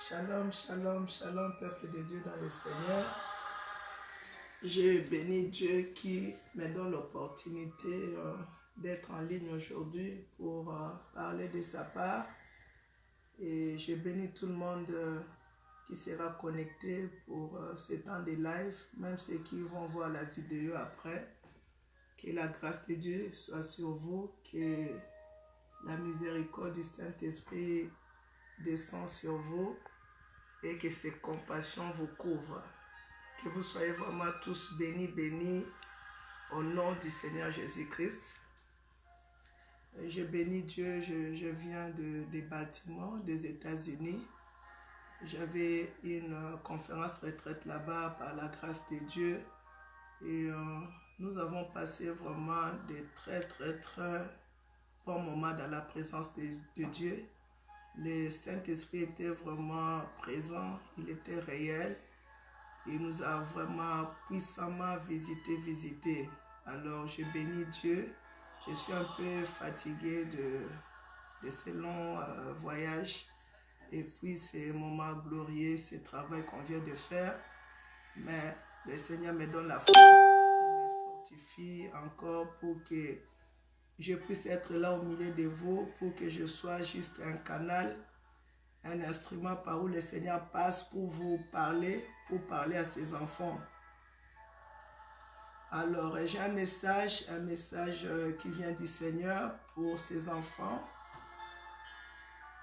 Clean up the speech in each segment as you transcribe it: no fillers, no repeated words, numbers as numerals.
Shalom, shalom, shalom, peuple de Dieu dans le Seigneur. Je bénis Dieu qui me donne l'opportunité d'être en ligne aujourd'hui pour parler de sa part. Et je bénis tout le monde qui sera connecté pour ce temps de live, même ceux qui vont voir la vidéo après. Que la grâce de Dieu soit sur vous, que la miséricorde du Saint-Esprit descend sur vous et que ses compassions vous couvrent. Que vous soyez vraiment tous bénis, bénis au nom du Seigneur Jésus-Christ. Je bénis Dieu, je viens des Baltimore, des États-Unis. J'avais une conférence retraite là-bas par la grâce de Dieu. Et nous avons passé vraiment de très bons moments dans la présence de Dieu. Le Saint-Esprit était vraiment présent, il était réel. Il nous a vraiment puissamment visité. Alors je bénis Dieu. Je suis un peu fatigué de ces longs voyages. Et puis ces moments glorieux, ce travail qu'on vient de faire. Mais le Seigneur me donne la force, il me fortifie encore pour que je puisse être là au milieu de vous, pour que je sois juste un canal, un instrument par où le Seigneur passe pour vous parler, pour parler à ses enfants. Alors j'ai un message qui vient du Seigneur pour ses enfants.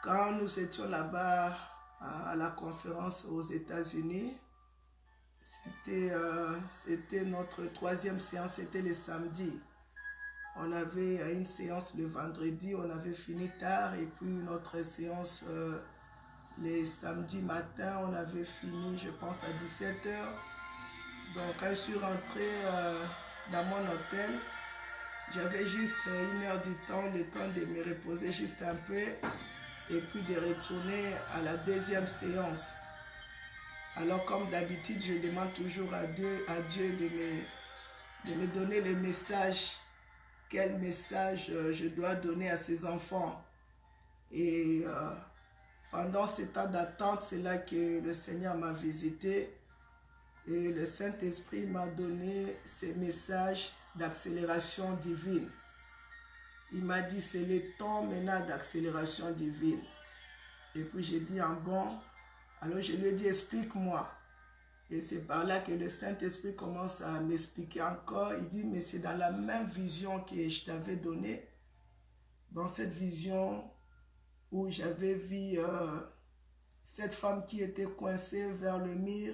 Quand nous étions là-bas à la conférence aux États-Unis, c'était notre troisième séance, c'était le samedi. On avait une séance le vendredi, on avait fini tard, et puis notre séance le samedi matin, on avait fini, je pense, à 17 h. Donc quand je suis rentrée dans mon hôtel, j'avais juste 1 heure du temps, le temps de me reposer juste un peu, et puis de retourner à la deuxième séance. Alors comme d'habitude, je demande toujours à Dieu de me donner le message. Quel message je dois donner à ses enfants. Et pendant ce temps d'attente, c'est là que le Seigneur m'a visité. Et le Saint-Esprit m'a donné ces messages d'accélération divine. Il m'a dit, c'est le temps maintenant d'accélération divine. Et puis j'ai dit, bon, alors je lui ai dit, explique-moi. Et c'est par là que le Saint-Esprit commence à m'expliquer encore. Il dit, mais c'est dans la même vision que je t'avais donnée. Dans cette vision où j'avais vu cette femme qui était coincée vers le mur.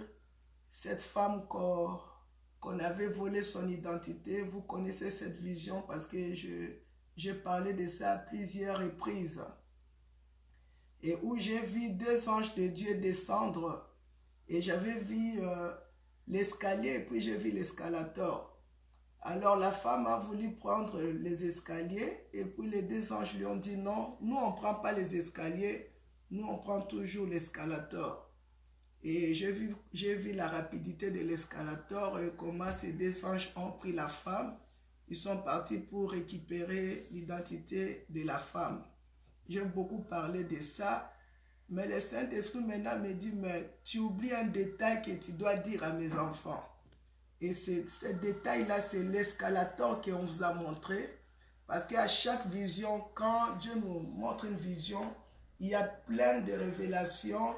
Cette femme qu'on avait volé son identité. Vous connaissez cette vision parce que je parlais de ça à plusieurs reprises. Et où j'ai vu 2 anges de Dieu descendre. Et j'avais vu l'escalier et puis j'ai vu l'escalator. Alors la femme a voulu prendre les escaliers et puis les 2 anges lui ont dit non, nous on ne prend pas les escaliers, nous on prend toujours l'escalator. Et j'ai vu la rapidité de l'escalator et comment ces 2 anges ont pris la femme. Ils sont partis pour récupérer l'identité de la femme. J'ai beaucoup parlé de ça. Mais le Saint-Esprit maintenant me dit, mais tu oublies un détail que tu dois dire à mes enfants. Et ce détail-là, c'est l'escalator qu'on vous a montré. Parce qu'à chaque vision, quand Dieu nous montre une vision, il y a plein de révélations.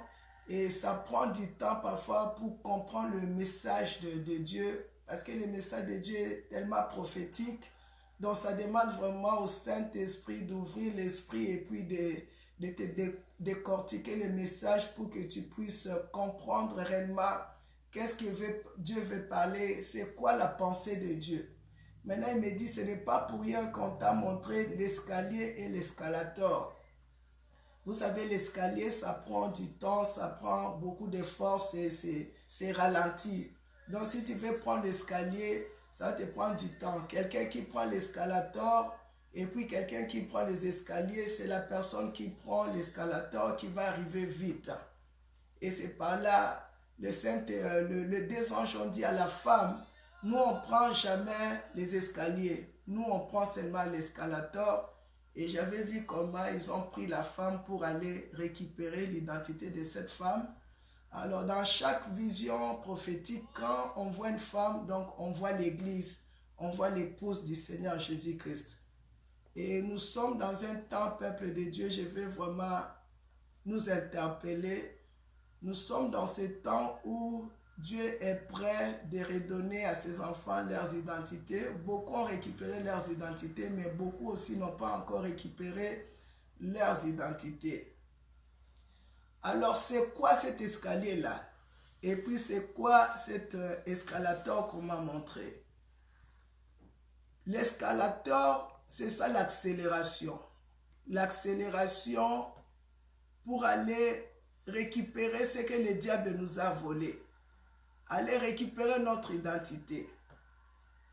Et ça prend du temps parfois pour comprendre le message de Dieu. Parce que le message de Dieu est tellement prophétique. Donc ça demande vraiment au Saint-Esprit d'ouvrir l'esprit et puis de te décortiquer le message pour que tu puisses comprendre réellement qu'est-ce que Dieu veut parler, c'est quoi la pensée de Dieu. Maintenant, il me dit, ce n'est pas pour rien qu'on t'a montré l'escalier et l'escalator. Vous savez, l'escalier, ça prend du temps, ça prend beaucoup d'efforts, c'est ralenti. Donc, si tu veux prendre l'escalier, ça va te prendre du temps. Quelqu'un qui prend l'escalator, et puis quelqu'un qui prend les escaliers, c'est la personne qui prend l'escalator qui va arriver vite. Et c'est par là, les 2 anges ont dit à la femme, nous on ne prend jamais les escaliers, nous on prend seulement l'escalator. Et j'avais vu comment ils ont pris la femme pour aller récupérer l'identité de cette femme. Alors, dans chaque vision prophétique, quand on voit une femme, donc on voit l'Église, on voit l'épouse du Seigneur Jésus-Christ. Et nous sommes dans un temps, peuple de Dieu, je vais vraiment nous interpeller. Nous sommes dans ce temps où Dieu est prêt de redonner à ses enfants leurs identités. Beaucoup ont récupéré leurs identités, mais beaucoup aussi n'ont pas encore récupéré leurs identités. Alors, c'est quoi cet escalier-là? Et puis, c'est quoi cet escalator qu'on m'a montré? L'escalator, c'est ça l'accélération. L'accélération pour aller récupérer ce que le diable nous a volé. Aller récupérer notre identité.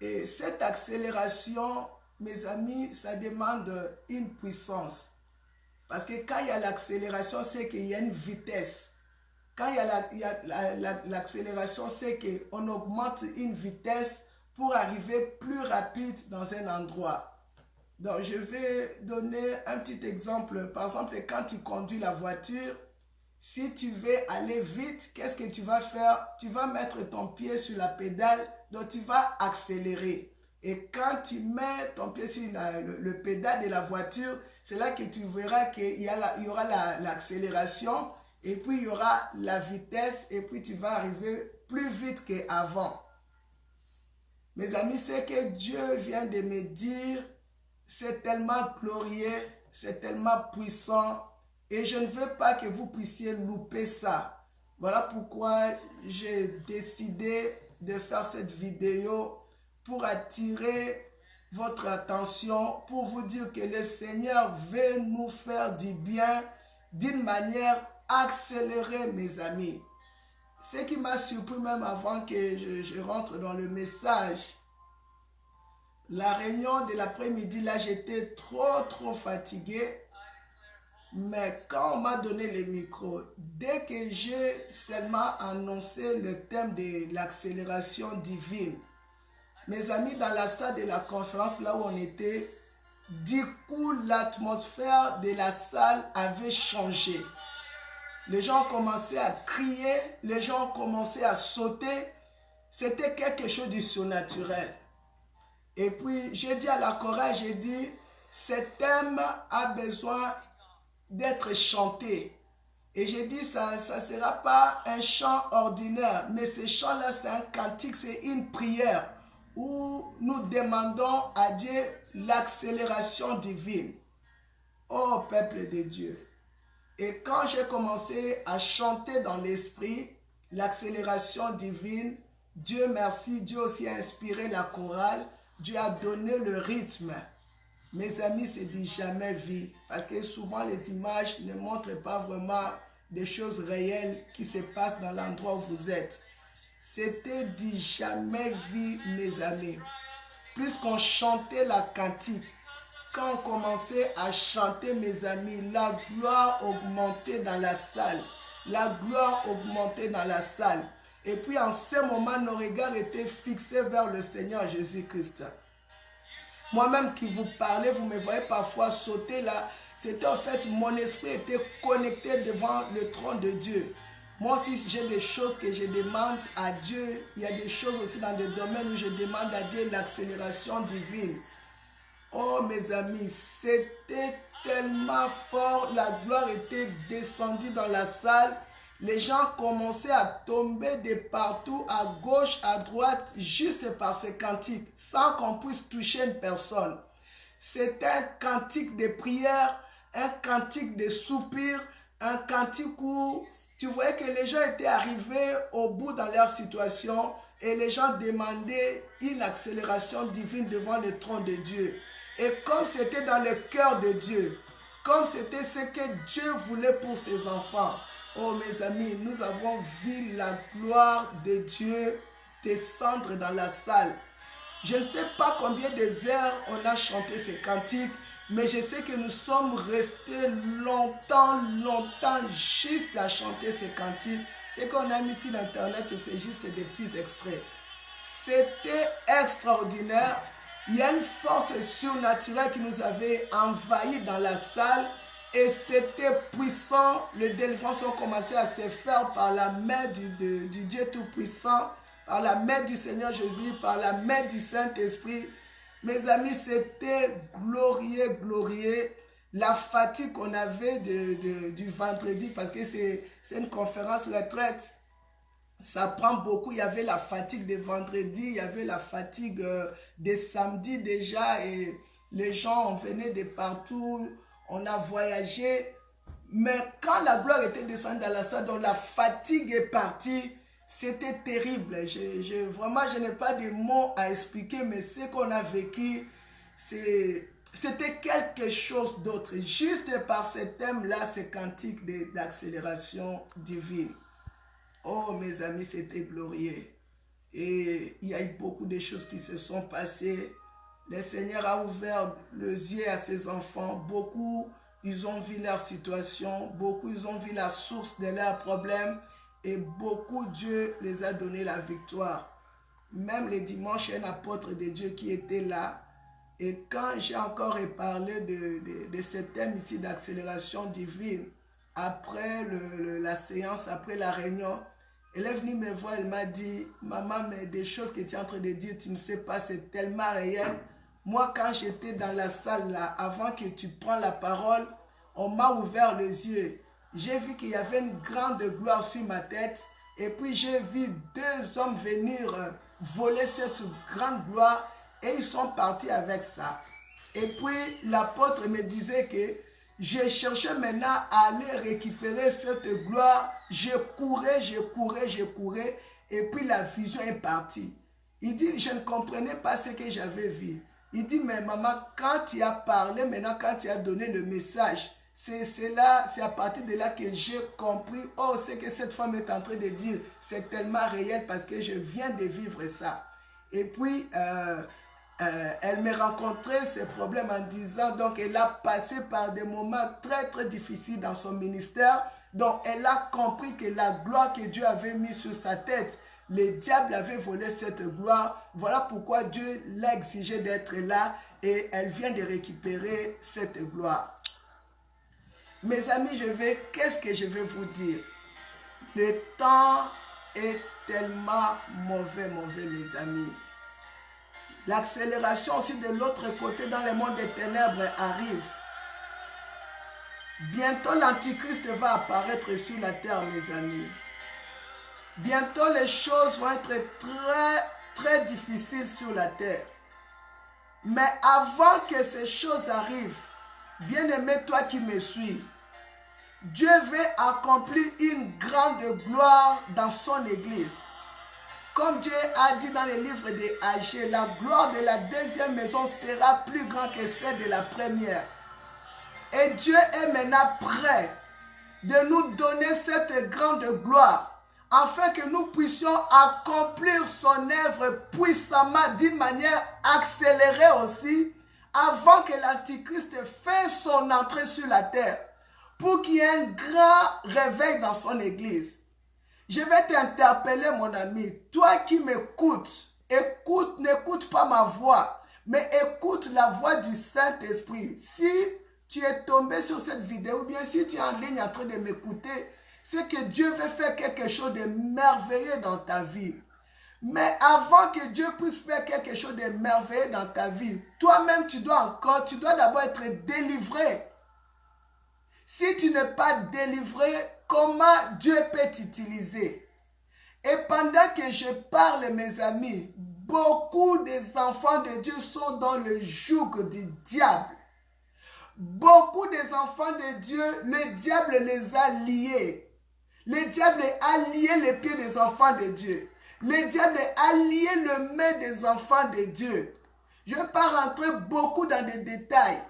Et cette accélération, mes amis, ça demande une puissance. Parce que quand il y a l'accélération, c'est qu'il y a une vitesse. Quand il y a l'accélération, c'est qu'on augmente une vitesse pour arriver plus rapide dans un endroit. Donc, je vais donner un petit exemple. Par exemple, quand tu conduis la voiture, si tu veux aller vite, qu'est-ce que tu vas faire? Tu vas mettre ton pied sur la pédale, donc tu vas accélérer. Et quand tu mets ton pied sur le pédale de la voiture, c'est là que tu verras qu'il y aura l'accélération, et puis il y aura la vitesse, et puis tu vas arriver plus vite qu'avant. Mes amis, ce que Dieu vient de me dire, c'est tellement glorieux, c'est tellement puissant, et je ne veux pas que vous puissiez louper ça. Voilà pourquoi j'ai décidé de faire cette vidéo pour attirer votre attention, pour vous dire que le Seigneur veut nous faire du bien d'une manière accélérée, mes amis. Ce qui m'a surpris même avant que je rentre dans le message, la réunion de l'après-midi, là, j'étais trop fatigué. Mais quand on m'a donné le micro, dès que j'ai seulement annoncé le thème de l'accélération divine, mes amis, dans la salle de la conférence, là où on était, du coup, l'atmosphère de la salle avait changé. Les gens ont commencé à crier, les gens ont commencé à sauter. C'était quelque chose de surnaturel. Et puis, j'ai dit à la chorale, j'ai dit, ce thème a besoin d'être chanté. Et j'ai dit, ça ne sera pas un chant ordinaire, mais ce chant-là, c'est un cantique, c'est une prière où nous demandons à Dieu l'accélération divine. Oh, peuple de Dieu! Et quand j'ai commencé à chanter dans l'esprit, l'accélération divine, Dieu merci, Dieu aussi a inspiré la chorale, Dieu a donné le rythme. Mes amis, c'est du jamais vu, parce que souvent les images ne montrent pas vraiment des choses réelles qui se passent dans l'endroit où vous êtes. C'était du jamais vu, mes amis. Puisqu'on chantait la cantique, quand on commençait à chanter, mes amis, la gloire augmentait dans la salle. La gloire augmentait dans la salle. Et puis en ce moment, nos regards étaient fixés vers le Seigneur Jésus-Christ. Moi-même qui vous parlais, vous me voyez parfois sauter là. C'était en fait, mon esprit était connecté devant le trône de Dieu. Moi aussi, j'ai des choses que je demande à Dieu. Il y a des choses aussi dans des domaines où je demande à Dieu l'accélération divine. Oh mes amis, c'était tellement fort. La gloire était descendue dans la salle. Les gens commençaient à tomber de partout, à gauche, à droite, juste par ces cantiques, sans qu'on puisse toucher une personne. C'était un cantique de prière, un cantique de soupir, un cantique où tu voyais que les gens étaient arrivés au bout dans leur situation et les gens demandaient une accélération divine devant le trône de Dieu. Et comme c'était dans le cœur de Dieu, comme c'était ce que Dieu voulait pour ses enfants, oh mes amis, nous avons vu la gloire de Dieu descendre dans la salle. Je ne sais pas combien de heures on a chanté ces cantiques, mais je sais que nous sommes restés longtemps juste à chanter ces cantiques. Ce qu'on a mis sur l'internet, c'est juste des petits extraits. C'était extraordinaire. il y a une force surnaturelle qui nous avait envahi dans la salle et c'était puissant. Les délivrances ont commencé à se faire par la main du Dieu Tout-Puissant, par la main du Seigneur Jésus, par la main du Saint-Esprit. Mes amis, c'était glorieux, glorieux. La fatigue qu'on avait du vendredi, parce que c'est une conférence retraite, ça prend beaucoup. Il y avait la fatigue des vendredis, il y avait la fatigue des samedis déjà, et les gens venaient de partout, on a voyagé. Mais quand la gloire était descendue dans la salle, donc la fatigue est partie, c'était terrible. Vraiment, je n'ai pas de mots à expliquer, mais ce qu'on a vécu, c'était quelque chose d'autre. Juste par ce thème-là, ce cantique d'accélération divine. Oh, mes amis, c'était glorieux. Et il y a eu beaucoup de choses qui se sont passées. Le Seigneur a ouvert les yeux à ses enfants. Beaucoup, ils ont vu leur situation. Beaucoup, ils ont vu la source de leurs problèmes. Et beaucoup, Dieu les a donné la victoire. Même les dimanches, il y a un apôtre de Dieu qui était là. Et quand j'ai encore parlé de ce thème ici d'accélération divine, après la séance, après la réunion, elle est venue me voir, elle m'a dit, maman, mais des choses que tu es en train de dire, tu ne sais pas, c'est tellement réel. Moi, quand j'étais dans la salle là, avant que tu prennes la parole, on m'a ouvert les yeux. J'ai vu qu'il y avait une grande gloire sur ma tête. Et puis j'ai vu deux hommes venir voler cette grande gloire. Et ils sont partis avec ça. Et puis l'apôtre me disait que je cherchais maintenant à aller récupérer cette gloire. Je courais. Et puis la vision est partie. Il dit, je ne comprenais pas ce que j'avais vu. Il dit, mais maman, quand tu as parlé, maintenant quand tu as donné le message, c'est à partir de là que j'ai compris, oh, ce que cette femme est en train de dire, c'est tellement réel parce que je viens de vivre ça. Et puis, elle me rencontrait ces problèmes en disant, donc elle a passé par des moments très très difficiles dans son ministère. Donc elle a compris que la gloire que Dieu avait mise sur sa tête, le diable avait volé cette gloire. Voilà pourquoi Dieu l'a exigé d'être là et elle vient de récupérer cette gloire. Mes amis, qu'est-ce que je vais vous dire? Le temps est tellement mauvais, mes amis. L'accélération aussi de l'autre côté dans le monde des ténèbres arrive. Bientôt l'Antichrist va apparaître sur la terre, mes amis. Bientôt les choses vont être très, très difficiles sur la terre. Mais avant que ces choses arrivent, bien-aimé, toi qui me suis, Dieu veut accomplir une grande gloire dans son église. Comme Dieu a dit dans le livre de Agé, la gloire de la deuxième maison sera plus grande que celle de la première. Et Dieu est maintenant prêt de nous donner cette grande gloire, afin que nous puissions accomplir son œuvre puissamment, d'une manière accélérée aussi, avant que l'Antichrist fasse son entrée sur la terre, pour qu'il y ait un grand réveil dans son église. Je vais t'interpeller, mon ami, toi qui m'écoutes, n'écoute pas ma voix, mais écoute la voix du Saint-Esprit. Si tu es tombé sur cette vidéo, ou bien si tu es en ligne en train de m'écouter, c'est que Dieu veut faire quelque chose de merveilleux dans ta vie. Mais avant que Dieu puisse faire quelque chose de merveilleux dans ta vie, toi-même tu dois d'abord être délivré. Si tu n'es pas délivré, comment Dieu peut t'utiliser? Et pendant que je parle, mes amis, beaucoup des enfants de Dieu sont dans le joug du diable. Beaucoup des enfants de Dieu, le diable les a liés. Le diable a lié les pieds des enfants de Dieu. Le diable a lié le main des enfants de Dieu. Je ne vais pas rentrer beaucoup dans des détails.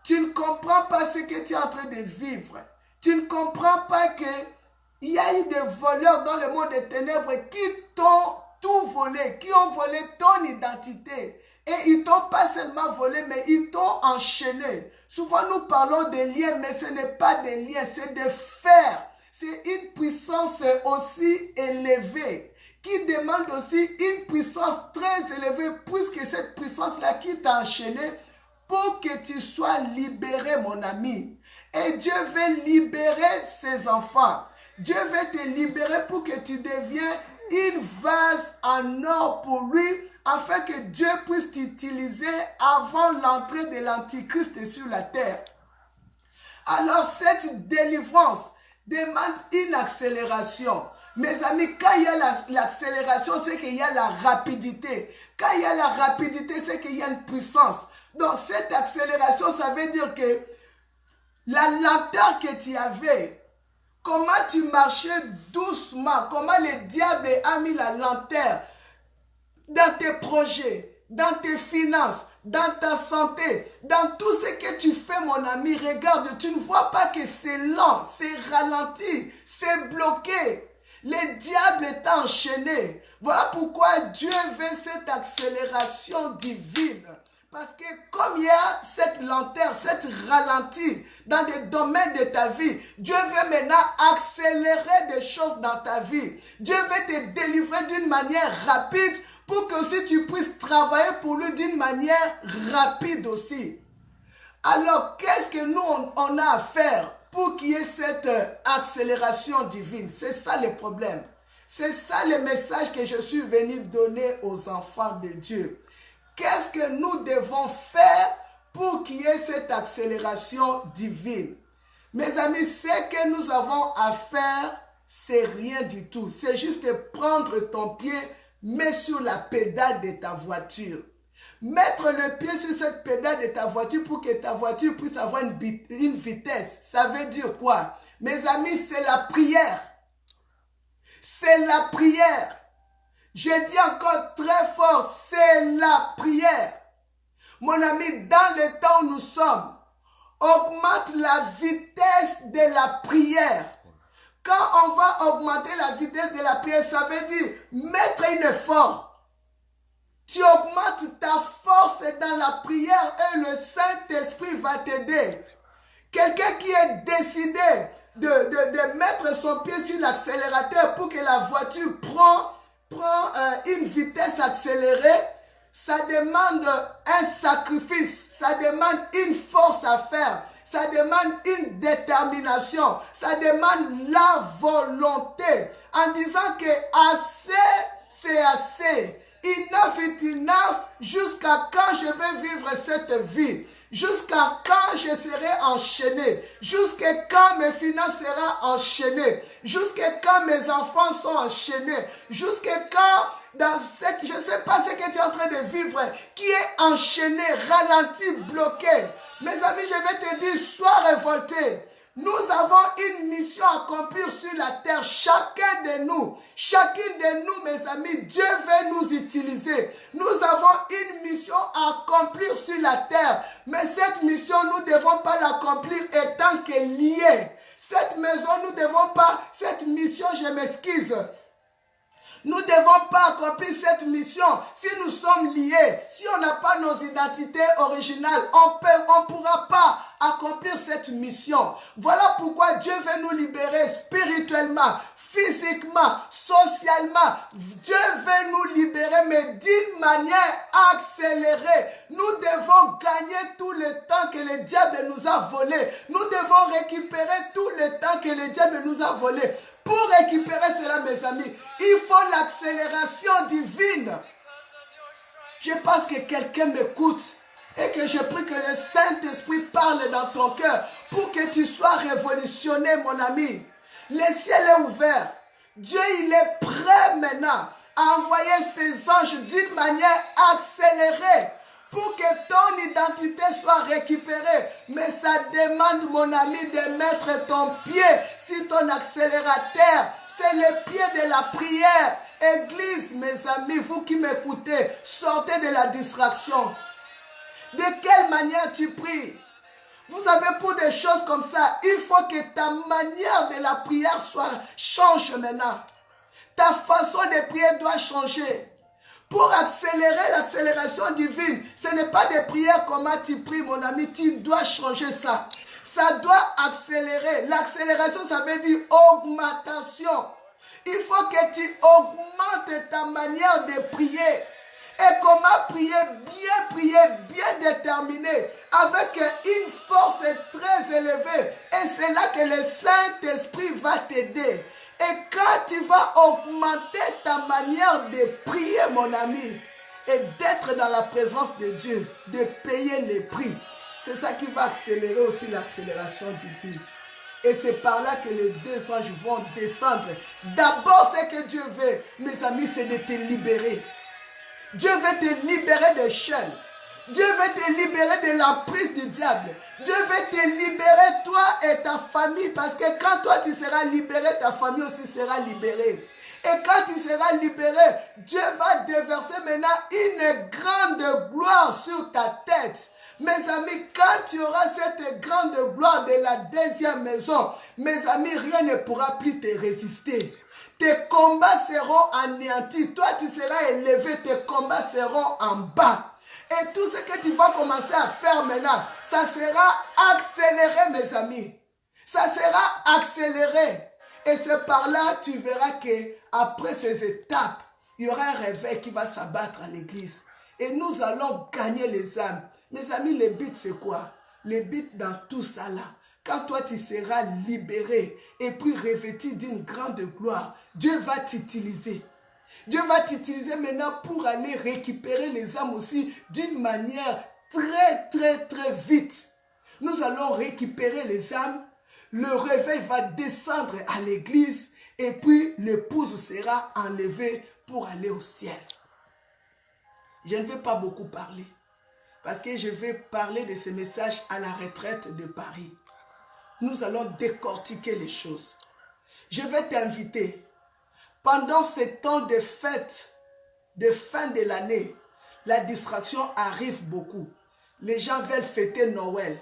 Tu ne comprends pas ce que tu es en train de vivre. Tu ne comprends pas qu'il y a eu des voleurs dans le monde des ténèbres qui t'ont tout volé, qui ont volé ton identité. Et ils t'ont pas seulement volé, mais ils t'ont enchaîné. Souvent nous parlons des liens, mais ce n'est pas des liens, c'est des fers. C'est une puissance aussi élevée qui demande aussi une puissance très très élevé, puisque cette puissance-là qui t'a enchaîné pour que tu sois libéré, mon ami. Et Dieu veut libérer ses enfants. Dieu veut te libérer pour que tu deviennes une vase en or pour lui, afin que Dieu puisse t'utiliser avant l'entrée de l'Antichrist sur la terre. Alors cette délivrance demande une accélération. Mes amis, quand il y a l'accélération, c'est qu'il y a la rapidité. Quand il y a la rapidité, c'est qu'il y a une puissance. Donc cette accélération, ça veut dire que la lenteur que tu avais, comment tu marchais doucement, comment le diable a mis la lenteur dans tes projets, dans tes finances, dans ta santé, dans tout ce que tu fais, mon ami. Regarde, tu ne vois pas que c'est lent, c'est ralenti, c'est bloqué. Le diable est enchaîné. Voilà pourquoi Dieu veut cette accélération divine. Parce que comme il y a cette lenteur, cette ralenti dans des domaines de ta vie, Dieu veut maintenant accélérer des choses dans ta vie. Dieu veut te délivrer d'une manière rapide pour que aussi tu puisses travailler pour lui d'une manière rapide aussi. Alors, qu'est-ce que nous, on a à faire pour qu'il y ait cette accélération divine? C'est ça le problème. C'est ça le message que je suis venu donner aux enfants de Dieu. Qu'est-ce que nous devons faire pour qu'il y ait cette accélération divine? Mes amis, ce que nous avons à faire, c'est rien du tout. C'est juste prendre ton pied, mets sur la pédale de ta voiture. Mettre le pied sur cette pédale de ta voiture pour que ta voiture puisse avoir une vitesse. Ça veut dire quoi? Mes amis, c'est la prière. C'est la prière. Je dis encore très fort, c'est la prière. Mon ami, dans le temps où nous sommes, augmente la vitesse de la prière. Quand on va augmenter la vitesse de la prière, ça veut dire mettre un effort. Tu augmentes ta force dans la prière et le Saint-Esprit va t'aider. Quelqu'un qui est décidé de mettre son pied sur l'accélérateur pour que la voiture prend une vitesse accélérée, ça demande un sacrifice, ça demande une force à faire, ça demande une détermination, ça demande la volonté, en disant que assez, c'est assez. Enough is enough, jusqu'à quand je vais vivre cette vie, jusqu'à quand je serai enchaîné, jusqu'à quand mes finances seront enchaînées, jusqu'à quand mes enfants sont enchaînés, jusqu'à quand dans je ne sais pas ce que tu es en train de vivre, qui est enchaîné, ralenti, bloqué. Mes amis, je vais te dire, sois révolté. Nous avons une mission à accomplir sur la terre, chacun de nous, chacune de nous, mes amis. Dieu veut nous utiliser. Nous avons une mission à accomplir sur la terre, mais cette mission, nous ne devons pas l'accomplir étant que liés. Cette maison, nous ne devons pas, cette mission, je m'excuse. Nous ne devons pas accomplir cette mission si nous sommes liés. Si on n'a pas nos identités originales, on ne pourra pas accomplir cette mission. Voilà pourquoi Dieu veut nous libérer spirituellement, physiquement, socialement. Dieu veut nous libérer, mais d'une manière accélérée. Nous devons gagner tout le temps que le diable nous a volé. Nous devons récupérer tout le temps que le diable nous a volé. Pour récupérer cela, mes amis, il faut l'accélération divine. Je pense que quelqu'un m'écoute et que je prie que le Saint-Esprit parle dans ton cœur pour que tu sois révolutionné, mon ami. Le ciel est ouvert. Dieu, il est prêt maintenant à envoyer ses anges d'une manière accélérée pour que ton identité soit récupérée. Mais ça demande, mon ami, de mettre ton pied sur ton accélérateur. C'est le pied de la prière. Église, mes amis, vous qui m'écoutez, sortez de la distraction. De quelle manière tu pries? Vous savez, pour des choses comme ça, il faut que ta manière de la prière change maintenant. Ta façon de prier doit changer. Pour accélérer l'accélération divine, ce n'est pas des prières comment tu pries, mon ami. Tu dois changer ça. Ça doit accélérer. L'accélération, ça veut dire augmentation. Il faut que tu augmentes ta manière de prier. Et comment prier bien déterminé, avec une force très élevée. Et c'est là que le Saint-Esprit va t'aider. Et quand tu vas augmenter ta manière de prier, mon ami, et d'être dans la présence de Dieu, de payer les prix, c'est ça qui va accélérer aussi l'accélération divine. Et c'est par là que les deux anges vont descendre. D'abord, ce que Dieu veut, mes amis, c'est de te libérer. Dieu veut te libérer des chaînes. Dieu veut te libérer de la prise du diable. Dieu veut te libérer, toi et ta famille. Parce que quand toi tu seras libéré, ta famille aussi sera libérée. Et quand tu seras libéré, Dieu va déverser maintenant une grande gloire sur ta tête. Mes amis, quand tu auras cette grande gloire de la deuxième maison, mes amis, rien ne pourra plus te résister. Tes combats seront anéantis. Toi, tu seras élevé, tes combats seront en bas. Et tout ce que tu vas commencer à faire maintenant, ça sera accéléré, mes amis. Ça sera accéléré. Et c'est par là, tu verras qu'après ces étapes, il y aura un réveil qui va s'abattre à l'église. Et nous allons gagner les âmes. Mes amis, le but c'est quoi? Le but dans tout ça là, quand toi tu seras libéré et puis revêtu d'une grande gloire, Dieu va t'utiliser. Dieu va t'utiliser maintenant pour aller récupérer les âmes aussi d'une manière très vite. Nous allons récupérer les âmes, le réveil va descendre à l'église et puis l'épouse sera enlevée pour aller au ciel. Je ne vais pas beaucoup parler parce que je vais parler de ce message à la retraite de Paris. Nous allons décortiquer les choses. Je vais t'inviter. Pendant ces temps de fête, de fin de l'année, la distraction arrive beaucoup. Les gens veulent fêter Noël.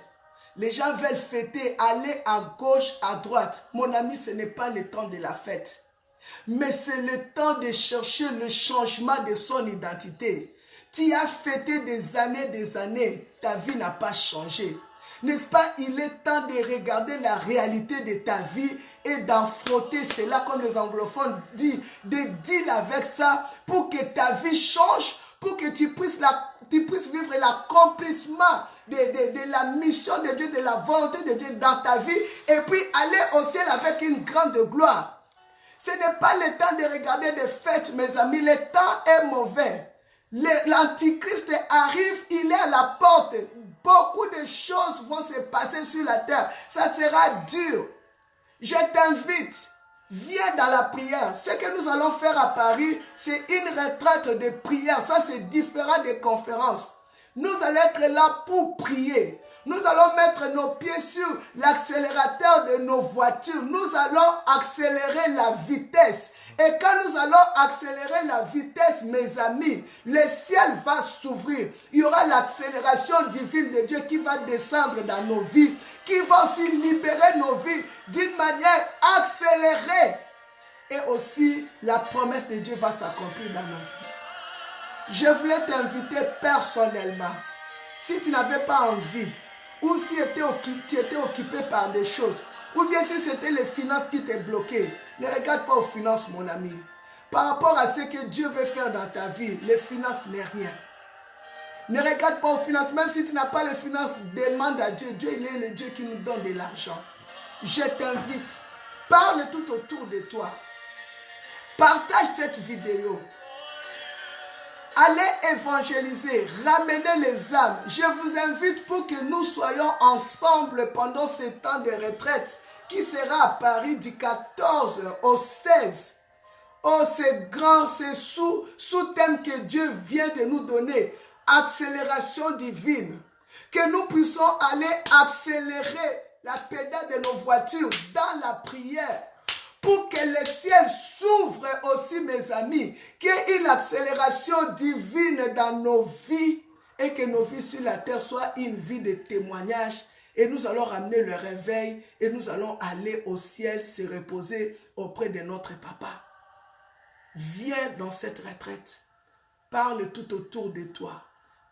Les gens veulent fêter, aller à gauche, à droite. Mon ami, ce n'est pas le temps de la fête. Mais c'est le temps de chercher le changement de son identité. Tu as fêté des années, ta vie n'a pas changé. N'est-ce pas, il est temps de regarder la réalité de ta vie et d'affronter cela, comme les anglophones disent, de deal avec ça pour que ta vie change, pour que tu puisses vivre l'accomplissement de la mission de Dieu, de la volonté de Dieu dans ta vie et puis aller au ciel avec une grande gloire. Ce n'est pas le temps de regarder des fêtes, mes amis, le temps est mauvais. L'antichrist arrive, il est à la porte. Beaucoup de choses vont se passer sur la terre. Ça sera dur. Je t'invite. Viens dans la prière. Ce que nous allons faire à Paris, c'est une retraite de prière. Ça, c'est différent des conférences. Nous allons être là pour prier. Nous allons mettre nos pieds sur l'accélérateur de nos voitures. Nous allons accélérer la vitesse. Et quand nous allons accélérer la vitesse, mes amis, le ciel va s'ouvrir. Il y aura l'accélération divine de Dieu qui va descendre dans nos vies, qui va aussi libérer nos vies d'une manière accélérée. Et aussi, la promesse de Dieu va s'accomplir dans nos vies. Je voulais t'inviter personnellement. Si tu n'avais pas envie, ou si tu étais occupé par des choses, ou bien si c'était les finances qui t'ont bloqué, ne regarde pas aux finances, mon ami. Par rapport à ce que Dieu veut faire dans ta vie, les finances n'est rien. Ne regarde pas aux finances, même si tu n'as pas les finances, demande à Dieu. Dieu, il est le Dieu qui nous donne de l'argent. Je t'invite, parle tout autour de toi. Partage cette vidéo. Allez évangéliser, ramenez les âmes. Je vous invite pour que nous soyons ensemble pendant ce temps de retraite qui sera à Paris du 14 au 16. Oh, c'est grand, c'est sous-thème que Dieu vient de nous donner. Accélération divine. Que nous puissions aller accélérer la pédale de nos voitures dans la prière. Pour que le ciel s'ouvre aussi, mes amis. Qu'il y ait une accélération divine dans nos vies. Et que nos vies sur la terre soient une vie de témoignage. Et nous allons ramener le réveil. Et nous allons aller au ciel se reposer auprès de notre papa. Viens dans cette retraite. Parle tout autour de toi.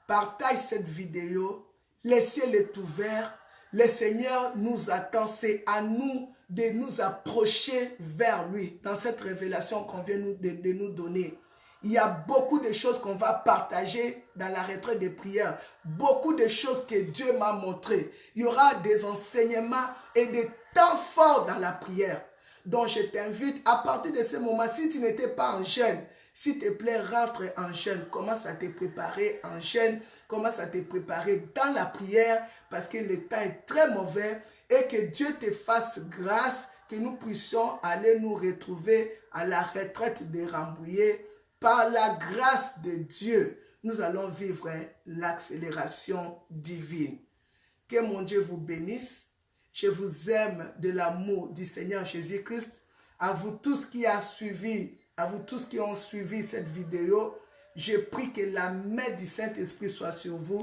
Partage cette vidéo. Le ciel est ouvert. Le Seigneur nous attend. C'est à nous de nous approcher vers lui dans cette révélation qu'on vient de nous donner. Il y a beaucoup de choses qu'on va partager dans la retraite de prière. Beaucoup de choses que Dieu m'a montrées. Il y aura des enseignements et des temps forts dans la prière. Donc je t'invite à partir de ce moment, si tu n'étais pas en jeûne, s'il te plaît, rentre en jeûne. Commence à te préparer en jeûne. Commence à te préparer dans la prière parce que le temps est très mauvais et que Dieu te fasse grâce que nous puissions aller nous retrouver à la retraite de Rambouillet. Par la grâce de Dieu, nous allons vivre l'accélération divine. Que mon Dieu vous bénisse. Je vous aime de l'amour du Seigneur Jésus-Christ. À vous tous qui ont suivi, cette vidéo, je prie que la main du Saint-Esprit soit sur vous.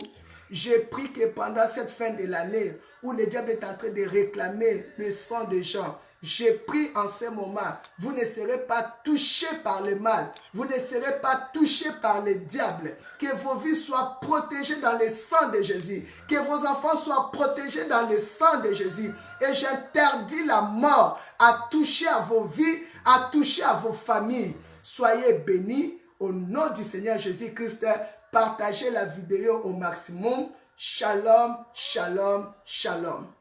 Je prie que pendant cette fin de l'année, où le diable est en train de réclamer le sang des gens, je prie en ce moment, vous ne serez pas touchés par le mal, vous ne serez pas touchés par le diable, que vos vies soient protégées dans le sang de Jésus, que vos enfants soient protégés dans le sang de Jésus. Et j'interdis la mort à toucher à vos vies, à toucher à vos familles. Soyez bénis au nom du Seigneur Jésus-Christ. Partagez la vidéo au maximum. Shalom, shalom, shalom.